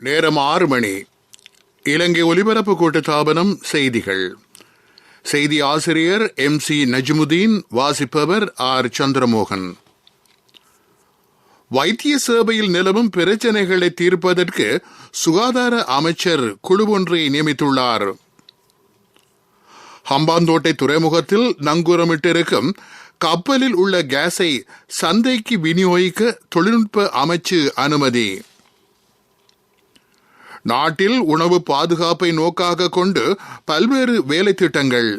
நேரம் 6 மணி. இலங்கை ஒலிபரப்பு கூட்டுத்தாபனம் செய்திகள். செய்தி ஆசிரியர் MC நஜ்முதீன், வாசிப்பவர் R சந்திரமோகன். வைத்திய சேவையில் நிலவும் பிரச்சனைகளை தீர்ப்பதற்கு சுகாதார அமைச்சர் குழு ஒன்றை நியமித்துள்ளார். ஹம்பாந்தோட்டை துறைமுகத்தில் நங்கூரமிட்டிருக்கும் கப்பலில் உள்ள கேஸை சந்தைக்கு விநியோகிக்க தொழில்நுட்ப அமைச்சு அனுமதி. நாட்டில் உணவு பாதுகாப்பை நோக்காக கொண்டு பல்வேறு வேலை திட்டங்கள்.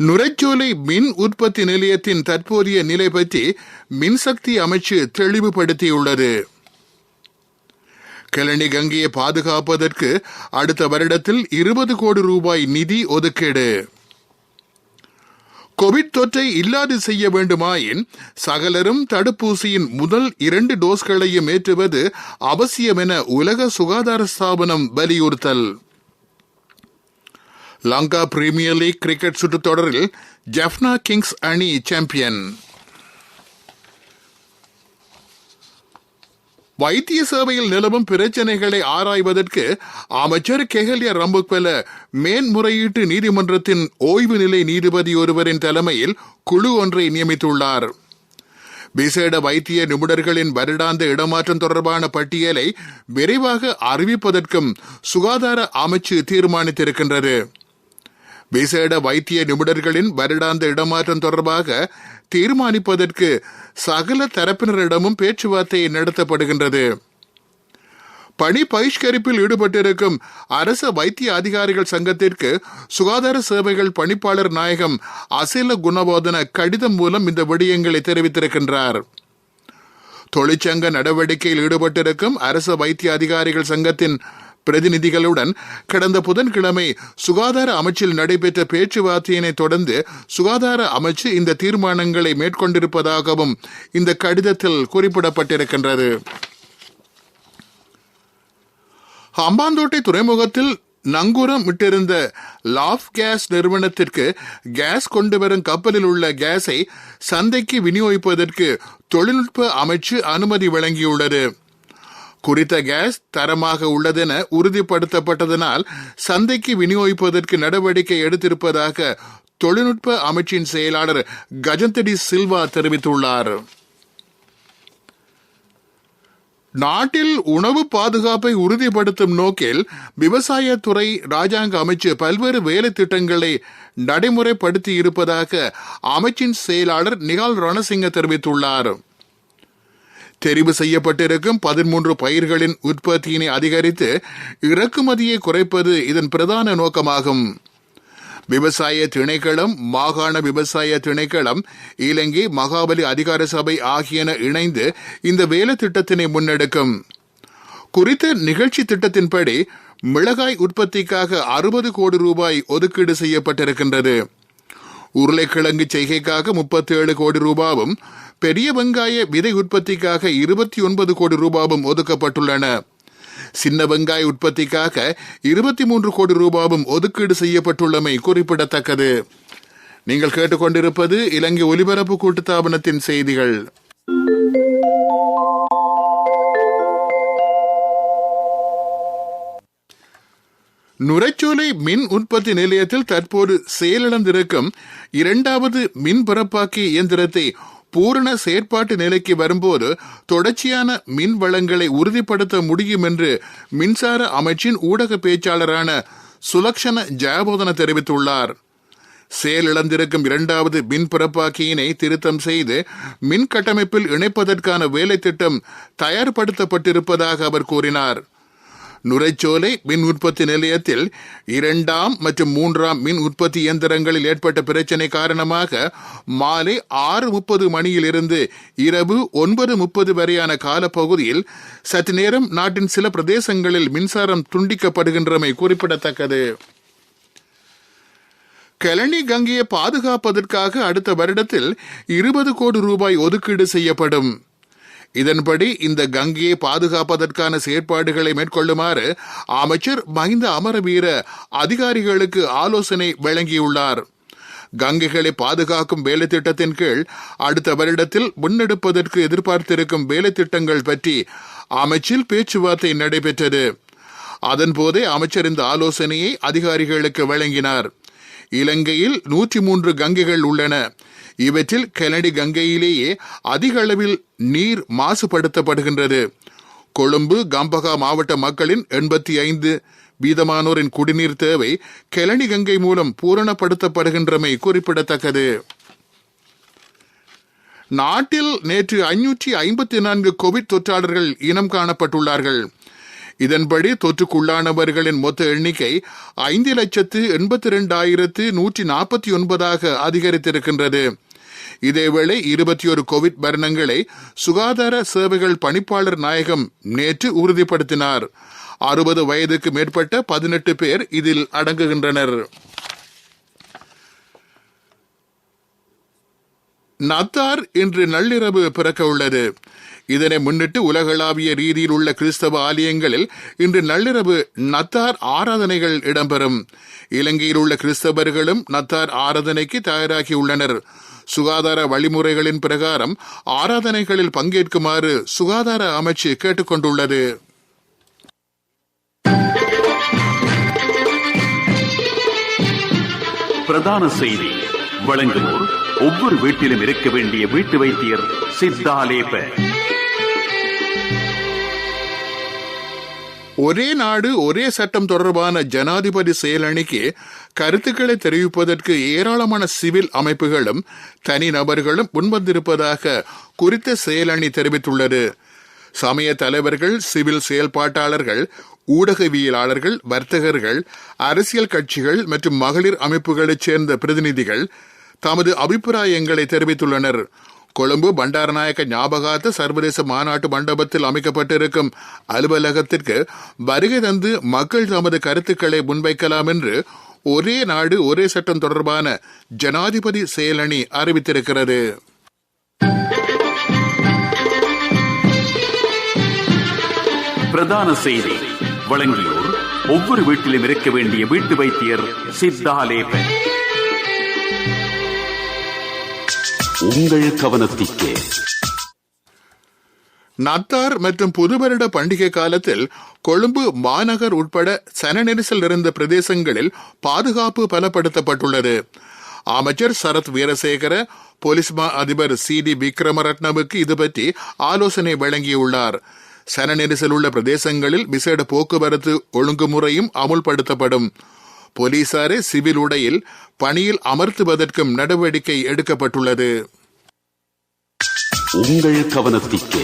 நுரைச்சோலை மின் உற்பத்தி நிலையத்தின் தற்போதைய நிலை பற்றி மின்சக்தி அமைச்சு தெளிவுபடுத்தியுள்ளது. கிளனி கங்கையை பாதுகாப்பதற்கு அடுத்த வருடத்தில் 20 கோடி ரூபாய் நிதி ஒதுக்கீடு. கோவிட் தொற்றை இல்லாது செய்ய வேண்டுமாயின் சகலரும் தடுப்பூசியின் முதல் 2 டோஸ்களையும் ஏற்றுவது அவசியம் என உலக சுகாதார ஸ்தாபனம் வலியுறுத்தல். லங்கா பிரீமியர் லீக் கிரிக்கெட் சுற்றுத் தொடரில் ஜெஃப்னா கிங்ஸ் அணி சாம்பியன். வைத்திய சேவையில் நிலவும் பிரச்சனைகளை ஆராய்வதற்கு அமைச்சர் கெஹலிய ரம்புக்வெல மேன்முறையீட்டு நீதிமன்றத்தின் ஓய்வு நிலை நீதிபதி ஒருவரின் தலைமையில் குழு ஒன்றை நியமித்துள்ளார். விசேட வைத்திய நிபுணர்களின் வருடாந்த இடமாற்றம் தொடர்பான பட்டியலை விரைவாக அறிவிப்பதற்கும் சுகாதார அமைச்சு தீர்மானித்திருக்கின்றது. விசேட வைத்திய நிபுணர்களின் வருடாந்த இடமாற்றம் தொடர்பாக தீர்மானிப்பதற்கு சகல தரப்பினரிடமும் பேச்சுவார்த்தை நடத்தப்படுகின்றது. பணி பகிஷ்கரிப்பில் ஈடுபட்டிருக்கும் அரச வைத்திய அதிகாரிகள் சங்கத்திற்கு சுகாதார சேவைகள் பணிப்பாளர் நாயகம் அசில குணபோதன கடிதம் மூலம் இந்த விடயங்களை தெரிவித்திருக்கின்றார். தொழிற்சங்க நடவடிக்கையில் ஈடுபட்டிருக்கும் அரச வைத்திய அதிகாரிகள் சங்கத்தின் பிரதிநிதிகளுடன் கடந்த புதன்கிழமை சுகாதார அமைச்சில் நடைபெற்ற பேச்சுவார்த்தையினை தொடர்ந்து சுகாதார அமைச்சு இந்த தீர்மானங்களை மேற்கொண்டிருப்பதாகவும் இந்த கடிதத்தில் குறிப்பிடப்பட்டிருக்கின்றது. ஹம்பாந்தோட்டை துறைமுகத்தில் நங்கூரம் விட்டிருந்த லாஃப் கேஸ் நிறுவனத்திற்கு கேஸ் கொண்டு வரும் கப்பலில் உள்ள கேஸை சந்தைக்கு விநியோகிப்பதற்கு தொழில்நுட்ப அமைச்சு அனுமதி வழங்கியுள்ளது. குறித்த கேஸ் தரமாக உள்ளதென உறுதிப்படுத்தப்பட்டதனால் சந்தைக்கு விநியோகிப்பதற்கு நடவடிக்கை எடுத்திருப்பதாக தொழில்நுட்ப அமைச்சின் செயலாளர் கஜந்தடி சில்வா தெரிவித்துள்ளார். நாட்டில் உணவு பாதுகாப்பை உறுதிப்படுத்தும் நோக்கில் விவசாயத்துறை ராஜாங்க அமைச்சு பல்வேறு வேலை திட்டங்களை நடைமுறைப்படுத்தி இருப்பதாக அமைச்சின் செயலாளர் நிகால் ரணசிங்க தெரிவித்துள்ளார். தெரிவு செய்யப்பட்டிருக்கும் 13 பயிர்களின் உற்பத்தியினை அதிகரித்து இறக்குமதியை குறைப்பது இதன் பிரதான நோக்கமாகும். விவசாய திணைக்களம், மாகாண விவசாய திணைக்களம், இலங்கை மகாபலி அதிகார சபை ஆகியன இணைந்து இந்த வேலை திட்டத்தினை முன்னெடுக்கும். குறித்த நிகழ்ச்சி திட்டத்தின்படி மிளகாய் உற்பத்திக்காக 60 கோடி ரூபாய் ஒதுக்கீடு செய்யப்பட்டிருக்கின்றது. உருளைக்கிழங்கு செய்கைக்காக 37 கோடி ரூபாவும், பெரிய வெங்காய விதை உற்பத்திக்காக 29 கோடி ரூபாவும் ஒதுக்கப்பட்டுள்ளன. சின்ன வெங்காய உற்பத்திக்காக 23 கோடி ரூபாவும் ஒதுக்கீடு செய்யப்பட்டுள்ளமை குறிப்பிடத்தக்கது. நீங்கள் கேட்டுக்கொண்டிருப்பது இலங்கை ஒலிபரப்பு கூட்டுத்தாபனத்தின் செய்திகள். நுரைச்சோலை மின் உற்பத்தி நிலையத்தில் தற்போது செயலிழந்திருக்கும் 2வது மின் பரப்பாக்கி இயந்திரத்தை பூரண செயற்பாட்டு நிலைக்கு வரும்போது தொடர்ச்சியான மின் வளங்களை உறுதிப்படுத்த முடியும் என்று மின்சார அமைச்சின் ஊடக பேச்சாளரான சுலக்ஷன ஜெயபோதன தெரிவித்துள்ளார். செயலிழந்திருக்கும் 2வது மின் பரப்பாக்கியினை திருத்தம் செய்து மின் கட்டமைப்பில் இணைப்பதற்கான வேலை திட்டம் தயார்படுத்தப்பட்டிருப்பதாக அவர் கூறினார். நுரைச்சோலை மின் உற்பத்தி நிலையத்தில் 2ஆம் மற்றும் 3ஆம் மின் உற்பத்தி இயந்திரங்களில் ஏற்பட்ட பிரச்சினை காரணமாக மாலை 6:30 மணியிலிருந்து இரவு 9:30 வரையான காலப்பகுதியில் சற்று நேரம் நாட்டின் சில பிரதேசங்களில் மின்சாரம் துண்டிக்கப்படுகின்றமை குறிப்பிடத்தக்கது. கிளனி கங்கையை பாதுகாப்பதற்காக அடுத்த வருடத்தில் 20 கோடி ரூபாய் ஒதுக்கீடு செய்யப்படும். இதன்படி இந்த கங்கையை பாதுகாப்பதற்கான செயற்பாடுகளை மேற்கொள்ளுமாறு அமைச்சர் மஹிந்த அமரவீர அதிகாரிகளுக்கு ஆலோசனை வழங்கியுள்ளார். கங்கைகளை பாதுகாக்கும் வேலை திட்டத்தின் கீழ் அடுத்த வருடத்தில் முன்னெடுப்பதற்கு எதிர்பார்த்திருக்கும் வேலை திட்டங்கள் பற்றி அமைச்சில் பேச்சுவார்த்தை நடைபெற்றது. அதன்போதே அமைச்சர் இந்த ஆலோசனையை அதிகாரிகளுக்கு வழங்கினார். இலங்கையில் 103 கங்கைகள் உள்ளன. இவற்றில் கெனடி கங்கையிலேயே அதிக அளவில் நீர் மாசுபடுத்தப்படுகின்றது. கொழும்பு கம்பகா மாவட்ட மக்களின் 85% குடிநீர் தேவை கெலனி கங்கை மூலம் பூரணப்படுத்தப்படுகின்றமை குறிப்பிடத்தக்கது. நாட்டில் நேற்று 554 கோவிட் தொற்றாளர்கள் இனம் காணப்பட்டுள்ளார்கள். இதன்படி தொற்றுக்குள்ளானவர்களின் மொத்த எண்ணிக்கை 5,82,149 அதிகரித்திருக்கின்றது. இதேவேளை 21 கோவிட் மரணங்களை சுகாதார சேவைகள் பணிப்பாளர் நாயகம் நேற்று உறுதிப்படுத்தினார். 60 வயதுக்கு மேற்பட்ட 18 பேர் இதில் அடங்குகின்றனர். நத்தார் இன்று நள்ளிரவு பிறக்க உள்ளது. இதனை முன்னிட்டு உலகளாவிய ரீதியில் உள்ள கிறிஸ்தவ ஆலயங்களில் இன்று நள்ளிரவு நத்தார் ஆராதனைகள் இடம்பெறும். இலங்கையில் உள்ள கிறிஸ்தவர்களும் நத்தார் ஆராதனைக்கு தயாராகியுள்ளனர். சுகாதார வழிமுறைகளின் பிரகாரம் ஆராதனைகளில் பங்கேற்குமாறு சுகாதார அமைச்சு கேட்டுக்கொண்டுள்ளது. பிரதான செய்தி வழங்குவோர் ஒவ்வொரு வீட்டிலும் இருக்க வேண்டிய வீட்டு வைத்தியர் சித்தாலேப. ஒரே நாடு ஒரே சட்டம் தொடர்பான ஜனாதிபதி செயலணிக்கு கருத்துக்களை தெரிவிப்பதற்கு ஏராளமான சிவில் அமைப்புகளும் தனிநபர்களும் முன்வந்திருப்பதாக குறித்த செயலணி தெரிவித்துள்ளது. சமய தலைவர்கள், சிவில் செயல்பாட்டாளர்கள், ஊடகவியலாளர்கள், வர்த்தகர்கள், அரசியல் கட்சிகள் மற்றும் மகளிர் அமைப்புகளைச் சேர்ந்த பிரதிநிதிகள் தமது அபிப்பிராயங்களை தெரிவித்துள்ளனர். கொழும்பு பண்டாரநாயக்க ஞாபகார்த்த சர்வதேச மாநாட்டு மண்டபத்தில் அமைக்கப்பட்டிருக்கும் அலுவலகத்திற்கு வருகை தந்து மக்கள் தமது கருத்துக்களை முன்வைக்கலாம் என்று ஒரே நாடு ஒரே சட்டம் தொடர்பான ஜனாதிபதி செயலணி அறிவித்திருக்கிறது. பிரதான செய்தி வழங்கியோர் ஒவ்வொரு வீட்டிலும் இருக்க வேண்டிய வீட்டு வைத்தியர் சித்தாலேப. உங்கள் கவனத்திற்கு நத்தார் மற்றும் புதுவருட பண்டிகை காலத்தில் கொழும்பு மாநகர் உட்பட சன நெரிசல் இருந்த பிரதேசங்களில் பாதுகாப்பு பலப்படுத்தப்பட்டுள்ளது. அமைச்சர் சரத் வீரசேகர போலீஸ் மா அதிபர் CD விக்ரமரட்னவுக்கு இது பற்றி ஆலோசனை வழங்கியுள்ளார். சன நெரிசல் உள்ள பிரதேசங்களில் விசேட போக்குவரத்து ஒழுங்குமுறையும் அமுல்படுத்தப்படும். போலீசாரை சிவில் உடையில் பணியில் அமர்த்துவதற்கும் நடவடிக்கை எடுக்கப்பட்டுள்ளது. உங்கள் கவனத்திற்கு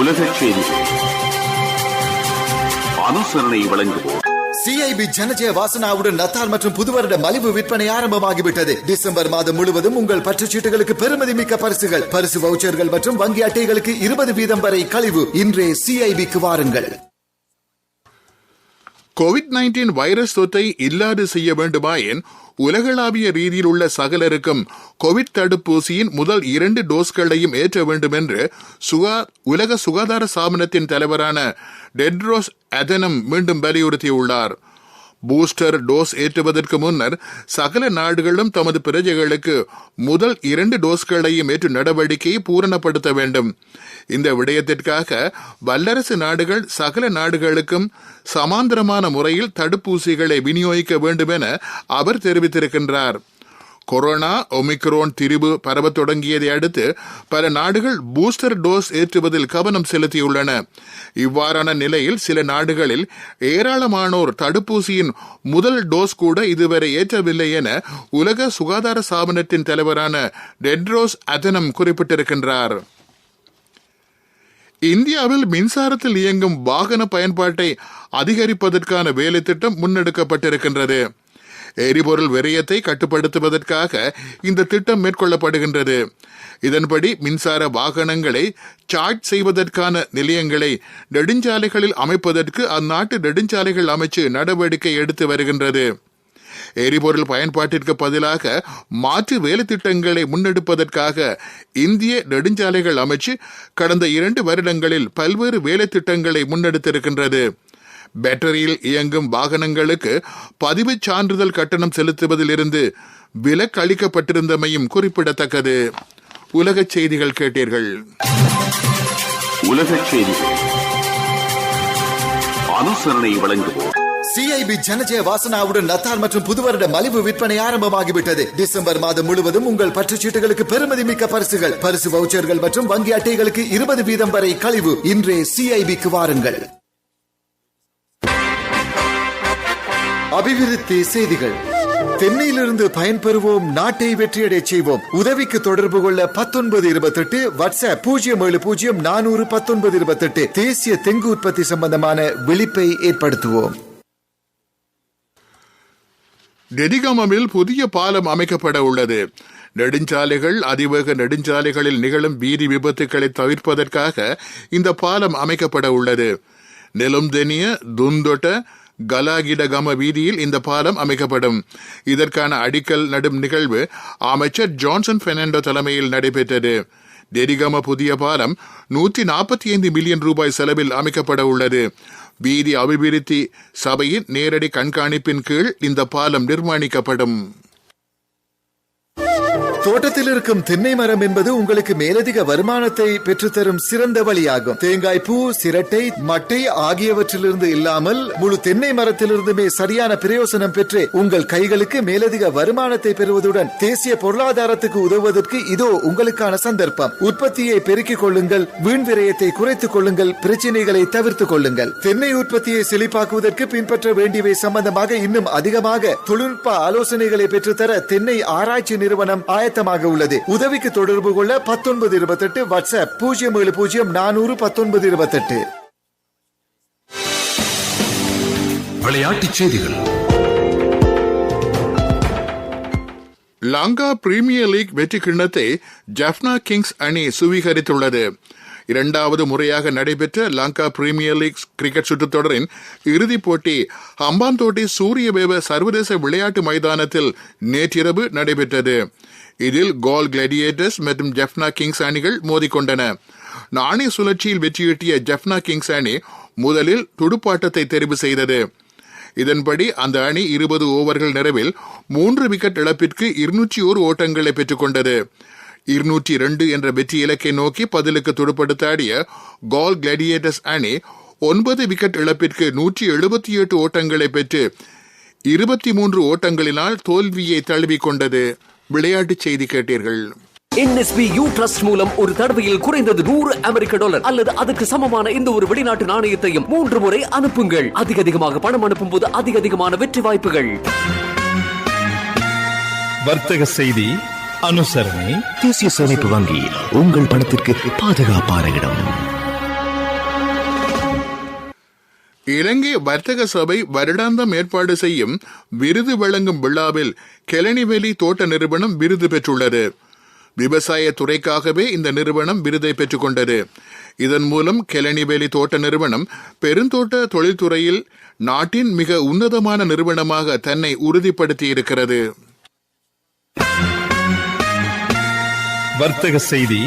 உலகச் செய்திகள் அனுசரணை வழங்குவோர் CIB ஜனஜய வாசனாவுடன் நத்தார் மற்றும் புதுவருட மலிவு விற்பனை ஆரம்பமாகிவிட்டது. டிசம்பர் மாதம் முழுவதும் உங்கள் பற்றுச்சீட்டுகளுக்கு பெறுமதி மிக்க பரிசுகள், பரிசு வவுச்சர்கள் மற்றும் வங்கி அட்டைகளுக்கு 20% வரை கழிவு. இன்றே CIBக்கு வாருங்கள். COVID-19 வைரஸ் தொற்றை இல்லாது செய்ய வேண்டுமாயின் உலகளாவிய ரீதியில் உள்ள சகலருக்கும் கோவிட் தடுப்பூசியின் முதல் 2 டோஸ்களையும் ஏற்ற வேண்டும் என்று உலக சுகாதார ஸ்தாபனத்தின் தலைவரான டெட்ரோஸ் அதனம் மீண்டும் வலியுறுத்தியுள்ளார். பூஸ்டர் டோஸ் ஏற்றுவதற்கு முன்னர் சகல நாடுகளும் தமது பிரஜைகளுக்கு முதல் 2 டோஸ்களையும் ஏற்று நடவடிக்கையை பூரணப்படுத்த வேண்டும். இந்த விடயத்திற்காக வல்லரசு நாடுகள் சகல நாடுகளுக்கும் சமாந்தரமான முறையில் தடுப்பூசிகளை விநியோகிக்க வேண்டும் என அவர் தெரிவித்திருக்கின்றார். கொரோனா ஒமிக்ரோன் திரிபு பரவத் தொடங்கியதை அடுத்து பல நாடுகள் பூஸ்டர் டோஸ் ஏற்றுவதில் கவனம் செலுத்தியுள்ளன. இவ்வாறான நிலையில் சில நாடுகளில் ஏராளமானோர் தடுப்பூசியின் முதல் டோஸ் கூட இதுவரை ஏற்றவில்லை என உலக சுகாதார ஸ்தாபனத்தின் தலைவரான டெட்ரோஸ் அதனம் குறிப்பிட்டிருக்கின்றார். இந்தியாவில் மின்சாரத்தில் இயங்கும் வாகன பயன்பாட்டை அதிகரிப்பதற்கான வேலை திட்டம் முன்னெடுக்கப்பட்டிருக்கின்றது. எரிபொருள் விரயத்தை கட்டுப்படுத்துவதற்காக இந்த திட்டம் மேற்கொள்ளப்படுகின்றது. இதன்படி மின்சார வாகனங்களை சார்ஜ் செய்வதற்கான நிலையங்களை நெடுஞ்சாலைகளில் அமைப்பதற்கு அந்நாட்டு நெடுஞ்சாலைகள் அமைச்சு நடவடிக்கை எடுத்து வருகின்றது. எரிபொருள் பயன்பாட்டிற்கு பதிலாக மாற்று வேலை திட்டங்களை முன்னெடுப்பதற்காக இந்திய நெடுஞ்சாலைகள் அமைச்சு கடந்த 2 வருடங்களில் பல்வேறு வேலை திட்டங்களை முன்னெடுத்திருக்கின்றது. பேட்டரியில் இயங்கும் வாகனங்களுக்கு பதிவு சான்றிதழ் கட்டணம் செலுத்துவதில் இருந்து விலக்கு அளிக்கப்பட்டிருந்தமையும் குறிப்பிடத்தக்கது. உலகச் செய்திகள் கேட்டீர்கள். உலகச் செய்திகள். அனுசரணை வழங்குவோர் சிஐபி ஜனஜய வாசனாவுடன் நத்தார் மற்றும் புதுவருட மலிவு விற்பனை ஆரம்பமாகிவிட்டது. டிசம்பர் மாதம் முழுவதும் உங்கள் பற்றுச்சீட்டுகளுக்கு பெறுமதி மிக்க பரிசுகள், பரிசு வவுச்சர்கள் மற்றும் வங்கி அட்டைகளுக்கு 20% வரை கழிவு. இன்றே சிஐபிக்கு வாருங்கள். அபிவிருத்தி செய்திகள். தென்னையிலிருந்து பயன்பெறுவோம், நாட்டை வெற்றியடை செய்வோம். உதவிக்கு தொடர்பு கொள்ள 1928, வாட்ஸ்அப் 070401928. தேசிய தெங்கு உற்பத்தி சம்பந்தமான விழிப்பை ஏற்படுத்துவோம். டெடிகமமில் புதிய பாலம் அமைக்கப்பட உள்ளது. நெடுஞ்சாலைகள், அதிவேக நெடுஞ்சாலைகளில் நிகழும் வீதி விபத்துக்களை தவிர்ப்பதற்காக இந்த பாலம் அமைக்கப்பட உள்ளது. நெலும்தெனிய துந்தொட்ட கலாகிடகம வீதியில் இந்த பாலம் அமைக்கப்படும். இதற்கான அடிக்கல் நடும் நிகழ்வு அமைச்சர் ஜான்சன் பெர்னாண்டோ தலைமையில் நடைபெற்றது. டெடிகம புதிய பாலம் 145 மில்லியன் ரூபாய் செலவில் அமைக்கப்பட உள்ளது. வீதி அபிவிருத்தி சபையின் நேரடி கண்காணிப்பின் கீழ் இந்த பாலம் நிர்மாணிக்கப்படும். தோட்டத்தில் இருக்கும் தென்னை மரம் என்பது உங்களுக்கு மேலதிக வருமானத்தை பெற்றுத்தரும் சிறந்த வழியாகும். தேங்காய் பூ, சிரட்டை, மட்டை ஆகியவற்றிலிருந்து இல்லாமல் முழு தென்னை மரத்திலிருந்துமே சரியான பிரயோசனம் பெற்று உங்கள் கைகளுக்கு மேலதிக வருமானத்தை பெறுவதுடன் தேசிய பொருளாதாரத்துக்கு உதவுவதற்கு இதோ உங்களுக்கான சந்தர்ப்பம். உற்பத்தியை பெருக்கிக் கொள்ளுங்கள், வீண் விரயத்தை குறைத்துக் கொள்ளுங்கள், பிரச்சனைகளை தவிர்த்துக் கொள்ளுங்கள். தென்னை உற்பத்தியை செழிப்பாக்குவதற்கு பின்பற்ற வேண்டியவை சம்பந்தமாக இன்னும் அதிகமாக தொழில்நுட்ப ஆலோசனைகளை பெற்றுத்தர தென்னை ஆராய்ச்சி நிறுவனம் ஆயத்தமாக உள்ளது. உதவிக்கு தொடர்பு கொள்ள 1928, வாட்ஸ்அப் 070401928. விளையாட்டுச் செய்திகள். லங்கா பிரீமியர் லீக் வெற்றி கிண்ணத்தை ஜஃப்னா கிங்ஸ் அணி சுவீகரித்துள்ளது. இரண்டாவது முறையாக நடைபெற்ற லங்கா பிரீமியர் லீக் கிரிக்கெட் சுற்றுத்தொடரின் இறுதிப் போட்டி ஹம்பாந்தோட்டை சூரியவேவ சர்வதேச விளையாட்டு மைதானத்தில் நேற்றிரவு நடைபெற்றது. இதில் கோல் கிளாடியேட்டர்ஸ் மற்றும் ஜஃப்னா கிங்ஸ் அணிகள் மோதிக்கொண்டன. நாணய சுழற்சியில் வெற்றியீட்டிய ஜஃப்னா கிங்ஸ் அணி முதலில் துடுப்பாட்டத்தை தெரிவு செய்தது. இதன்படி அந்த அணி 20 ஓவர்கள் நிறைவில் 3 விக்கெட் இழப்பிற்கு 201 ஓட்டங்களை பெற்றுக் கொண்டது. 202 என்ற வெற்றி இலக்கை நோக்கி பதிலுக்கு துடுப்படுத்தாடிய கோல் கிளாடியேட்டர்ஸ் அணி 9 விக்கெட் இழப்பிற்கு 178 ஓட்டங்களை பெற்று 23 ஓட்டங்களினால் தோல்வியை தழுவிக் கொண்டது. விளையாட்டுச் செய்தி கேட்டீர்கள். NSBU ட்ரஸ்ட் மூலம் ஒரு தடவையில் குறைந்தது $100 அல்லது அதுக்கு சமமான இந்த ஒரு வெளிநாட்டு நாணயத்தையும் 3 முறை அனுப்புங்கள். அதிகமாக பணம் அனுப்பும் போது அதிகமான வெற்றி வாய்ப்புகள். வர்த்தக செய்தி அனுசரணை. தேசிய சேமிப்பு வங்கி உங்கள் பணத்திற்கு பாதுகாப்பான இடம். இலங்கை வர்த்தக சபை வருடாந்தம் ஏற்பாடு செய்யும் விருது வழங்கும் விழாவில் கெலனிவெலி தோட்ட நிறுவனம் விருது பெற்றுள்ளது. விவசாய துறைக்காகவே இந்த நிறுவனம் விருதை பெற்றுக் கொண்டது. இதன் மூலம் கெலனிவெலி தோட்ட நிறுவனம் பெருந்தோட்ட தொழில்துறையில் நாட்டின் மிக உன்னதமான நிறுவனமாக தன்னை உறுதிப்படுத்தி இருக்கிறது. வர்த்தக செய்தி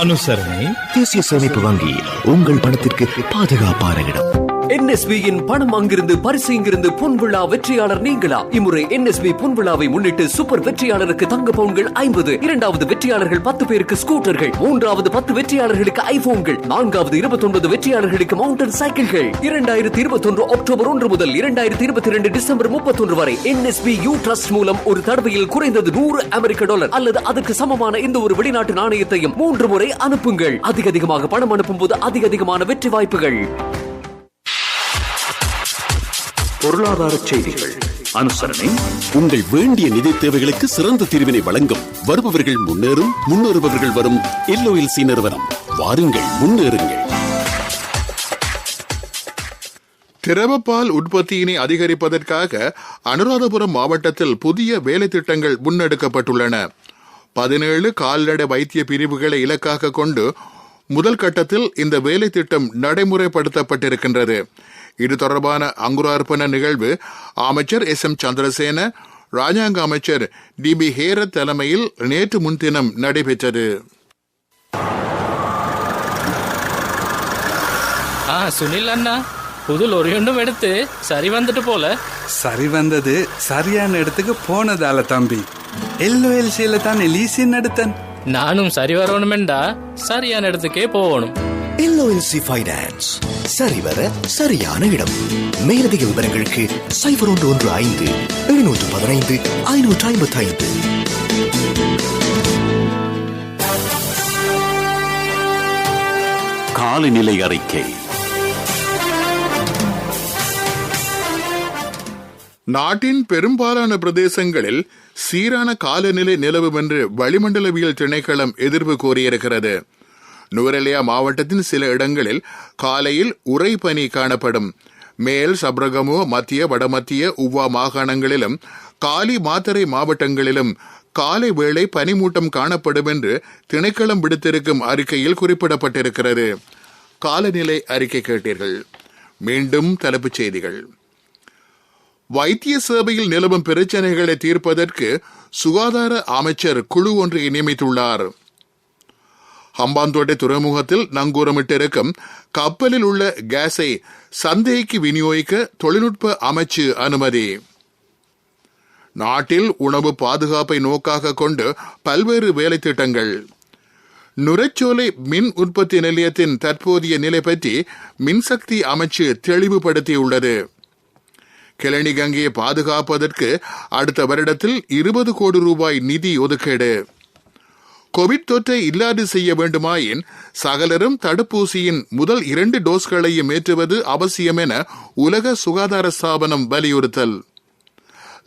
அனுசரணை. தேசிய சேமிப்பு வங்கி உங்கள் பணத்திற்கு பாதுகாப்பான இடம். NSBயின் பணம் அங்கிருந்து பரிசு இங்கிருந்து பொன்விழா வெற்றியாளர் நீங்களா? இம்முறை NSB பொன்விழாவை முன்னிட்டு சூப்பர் வெற்றியாளருக்கு தங்க பவுன்கள் 50, இரண்டாவது வெற்றியாளர்கள் 10 பேருக்கு ஸ்கூட்டர்கள், மூன்றாவது 10 வெற்றியாளர்களுக்கு ஐபோன்கள், நான்காவது 29 வெற்றியாளர்களுக்கு மவுண்டன் சைக்கிள்கள். 2021 அக்டோபர் 1 முதல் 2022 டிசம்பர் 31 வரை NSBU ட்ரஸ்ட் மூலம் ஒரு தடவையில் குறைந்தது $100 அல்லது அதுக்கு சமமான இந்த ஒரு வெளிநாட்டு நாணயத்தையும் 3 முறை அனுப்புங்கள். அதிகமாக பணம் அனுப்பும் போது அதிகமான வெற்றி வாய்ப்புகள். பொருளாதார செய்திகள் அனுசரணை. உங்கள் வேண்டிய நிதி தேவைகளுக்கு சிறந்த தீர்வினை வழங்கும் வருபவர்கள் முன்னேறும், முன்னேறுபவர்கள் வரும் LOLC நிறுவனம். வாருங்கள், முன்னேறுங்கள். திரவப்பால் உற்பத்தியினை அதிகரிப்பதற்காக அனுராதபுரம் மாவட்டத்தில் புதிய வேலை திட்டங்கள் முன்னெடுக்கப்பட்டுள்ளன. 17 கால்நடை வைத்திய பிரிவுகளை இலக்காக கொண்டு முதல் கட்டத்தில் இந்த வேலை திட்டம் நடைமுறைப்படுத்தப்பட்டிருக்கின்றது. இது தொடர்பான அங்குரார்ப்பண நிகழ்வு அமைச்சர் SM சந்திரசேன, ராஜாங்க அமைச்சர் DB ஹேரத் தலைமையில் நேற்று முன்தினம் நடைபெற்றது. சுனில் அண்ணா, புது லொரி ஒன்றும் எடுத்து சரி வந்துட்டு போல. சரி வந்தது சரியான இடத்துக்கு போனதால தம்பி. LOLCல தான் லீசின் எடுத்தன். நானும் சரி வரணுமெண்டா சரியான இடத்துக்கே போகணும். LOLC ஃபைனான்ஸ், சரிவர சரியான இடம். மேலதிக விவரங்களுக்கு 0115-715-555. காலநிலை அறிக்கை. நாட்டின் பெரும்பாலான பிரதேசங்களில் சீரான காலநிலை நிலவும் என்று வளிமண்டலவியல் திணைக்களம் எதிர்ப்பு கூறியிருக்கிறது. நுவரெலியா மாவட்டத்தின் சில இடங்களில் காலையில் உறைபனி காணப்படும். மேல் சப்ரகமு, மத்திய வடமத்திய உவ்வா மாகாணங்களிலும் காலி மாத்தறை மாவட்டங்களிலும் காலை வேளை பனிமூட்டம் காணப்படும் என்று திணைக்களம் விடுத்திருக்கும் அறிக்கையில் குறிப்பிடப்பட்டிருக்கிறது. காலநிலை அறிக்கை கேட்டீர்கள். மீண்டும் தலைப்புச் செய்திகள். வைத்திய சேவையில் நிலவும் பிரச்சனைகளை தீர்ப்பதற்கு சுகாதார அமைச்சர் குழு ஒன்றை நியமித்துள்ளார். ஹம்பாந்தோட்டை துறைமுகத்தில் நங்கூரமிட்டிருக்கும் கப்பலில் உள்ள கேஸை சந்தைக்கு விநியோகிக்க தொழில்நுட்ப அமைச்சு அனுமதி. நாட்டில் உணவு பாதுகாப்பை நோக்காக கொண்டு பல்வேறு வேலை திட்டங்கள். நுரைச்சோலை மின் உற்பத்தி நிலையத்தின் தற்போதைய நிலை பற்றி மின்சக்தி அமைச்சு தெளிவுபடுத்தியுள்ளது. கிளனி கங்கையை பாதுகாப்பதற்கு அடுத்த வருடத்தில் 20 கோடி ரூபாய் நிதி ஒதுக்கீடு. கோவிட் தொற்றை இல்லாது செய்ய வேண்டுமாயின் சகலரும் தடுப்பூசியின் முதல் 2 டோஸ்களையும் ஏற்றுவது அவசியம் என உலக சுகாதார ஸ்தாபனம் வலியுறுத்தல்.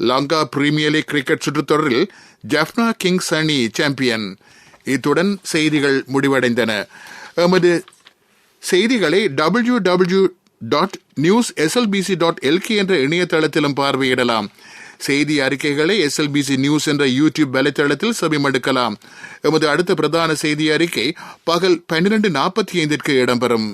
லங்கா பிரீமியர் லீக் கிரிக்கெட் சுற்றுத்தொடரில் ஜப்னா கிங்ஸ் அணி சாம்பியன். இத்துடன் செய்திகள் முடிவடைந்தன. எமது செய்திகளை www.newslbc.lk என்ற இணையதளத்திலும் பார்வையிடலாம். செய்தி அறிக்கைகளை SLBC நியூஸ் என்ற யூடியூப் வலைத்தளத்தில் செவிமடுக்கலாம். எமது அடுத்த பிரதான செய்தி அறிக்கை பகல் 12:45 இடம்பெறும்.